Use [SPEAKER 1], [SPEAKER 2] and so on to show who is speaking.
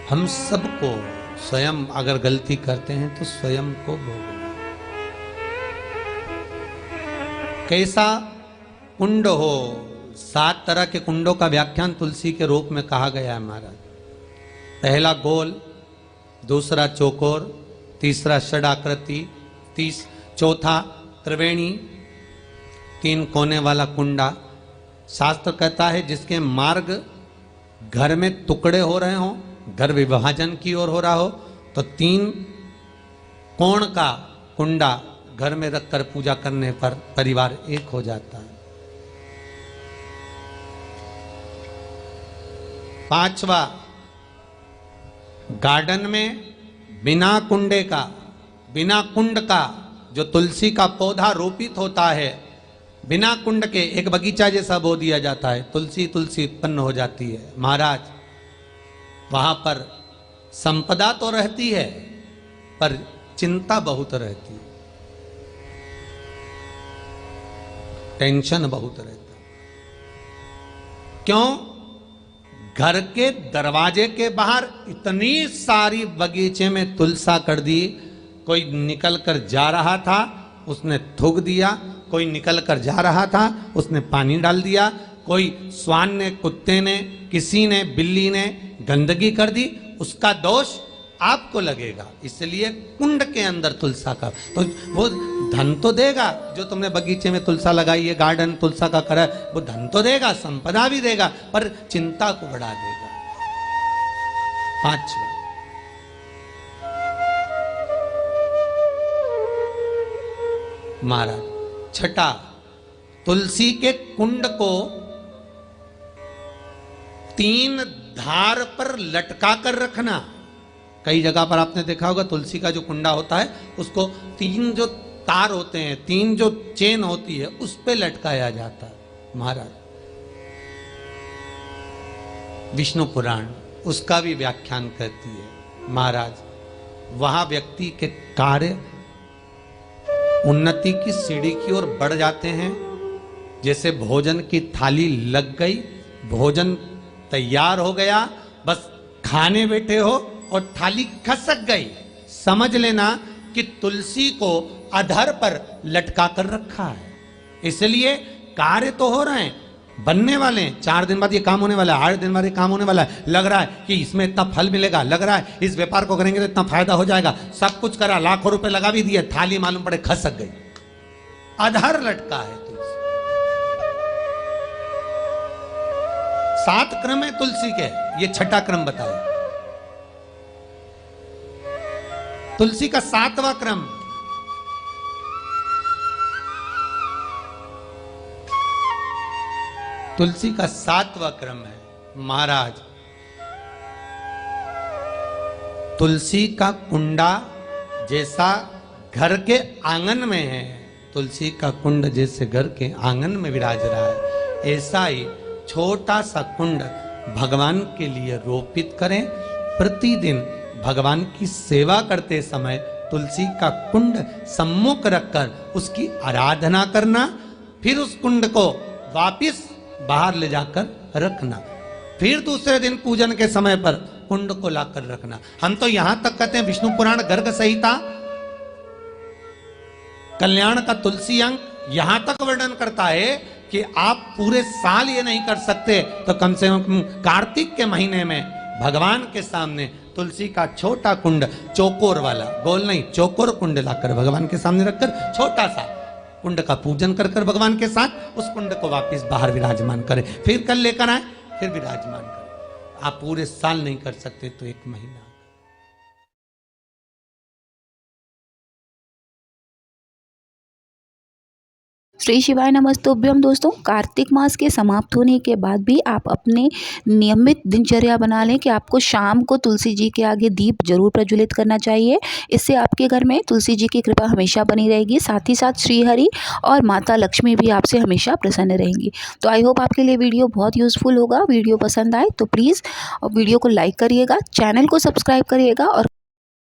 [SPEAKER 1] हम सबको स्वयं अगर गलती करते हैं तो स्वयं को भोगना। कैसा कुंड हो, 7 तरह के कुंडों का व्याख्यान तुलसी के रूप में कहा गया है महाराज। पहला गोल, दूसरा चौकोर, तीसरा षडाकृति, चौथा त्रिवेणी, 3 कोने वाला कुंडा। शास्त्र कहता है जिसके मार्ग घर में टुकड़े हो रहे हों, घर विभाजन की ओर हो रहा हो, तो 3 कोण का कुंडा घर में रखकर पूजा करने पर परिवार एक हो जाता है। 5वां, गार्डन में बिना कुंडे का, बिना कुंड का जो तुलसी का पौधा रोपित होता है, बिना कुंड के एक बगीचा जैसा बो दिया जाता है, तुलसी तुलसी उत्पन्न हो जाती है। महाराज वहां पर संपदा तो रहती है पर चिंता बहुत रहती है, टेंशन बहुत रहता है। क्यों? घर के दरवाजे के बाहर इतनी सारी बगीचे में तुलसा कर दी। कोई निकल कर जा रहा था, उसने थूक दिया। कोई निकल कर जा रहा था, उसने पानी डाल दिया। कोई श्वान ने, कुत्ते ने, किसी ने, बिल्ली ने गंदगी कर दी, उसका दोष आपको लगेगा। इसलिए कुंड के अंदर तुलसा का, तो वो धन तो देगा। जो तुमने बगीचे में तुलसा लगाई है, गार्डन तुलसा का करा, वो धन तो देगा, संपदा भी देगा, पर चिंता को बढ़ा देगा। 5वां, महाराज 6, तुलसी के कुंड को 3 धार पर लटका कर रखना। कई जगह पर आपने देखा होगा तुलसी का जो कुंडा होता है उसको 3 जो तार होते हैं, 3 जो चेन होती है, उस पे लटकाया जाता है। महाराज विष्णु पुराण उसका भी व्याख्यान करती है। महाराज वहां व्यक्ति के कार्य उन्नति की सीढ़ी की ओर बढ़ जाते हैं। जैसे भोजन की थाली लग गई, भोजन तैयार हो गया, बस खाने बैठे हो और थाली खसक गई, समझ लेना कि तुलसी को अधर पर लटका कर रखा है। इसलिए कार्य तो हो रहे हैं, बनने वाले हैं, 4 दिन बाद ये काम होने वाला है, 8 दिन बाद ये काम होने वाला है, लग रहा है कि इसमें इतना फल मिलेगा, लग रहा है इस व्यापार को करेंगे तो इतना फायदा हो जाएगा, सब कुछ करा, लाखों रुपए लगा भी दिए, थाली मालूम पड़े खसक गई, अधर लटका है तुलसी। 7 क्रम है तुलसी के, ये 6ठा क्रम बताया। तुलसी का 7वां क्रम, तुलसी का 7वां क्रम है महाराज, तुलसी का कुंडा जैसा घर के आंगन में है, तुलसी का कुंड जैसे घर के आंगन में विराज रहा है, ऐसा ही छोटा सा कुंड भगवान के लिए रोपित करें। प्रतिदिन भगवान की सेवा करते समय तुलसी का कुंड सम्मुख रखकर उसकी आराधना करना, फिर उस कुंड को वापिस बाहर ले जाकर रखना, फिर दूसरे दिन पूजन के समय पर कुंड को लाकर रखना। हम तो यहां तक कहते हैं विष्णु पुराण गर्ग संहिता कल्याण का तुलसी अंग यहां तक वर्णन करता है कि आप पूरे साल ये नहीं कर सकते तो कम से कम कार्तिक के महीने में भगवान के सामने तुलसी का छोटा कुंड, चौकोर वाला, गोल नहीं, चौकोर कुंड लाकर भगवान के सामने रखकर छोटा सा कुंड का पूजन कर कर भगवान के साथ उस कुंड को वापस बाहर विराजमान करें, फिर कल लेकर आए, फिर विराजमान करें। आप पूरे साल नहीं कर सकते तो 1 महीना।
[SPEAKER 2] श्री शिवाय नमस्तुभ्यम। दोस्तों, कार्तिक मास के समाप्त होने के बाद भी आप अपने नियमित दिनचर्या बना लें कि आपको शाम को तुलसी जी के आगे दीप जरूर प्रज्वलित करना चाहिए। इससे आपके घर में तुलसी जी की कृपा हमेशा बनी रहेगी, साथ ही साथ श्री हरि और माता लक्ष्मी भी आपसे हमेशा प्रसन्न रहेंगी। तो आई होप आपके लिए वीडियो बहुत यूजफुल होगा। वीडियो पसंद आए तो प्लीज़ वीडियो को लाइक करिएगा, चैनल को सब्सक्राइब करिएगा और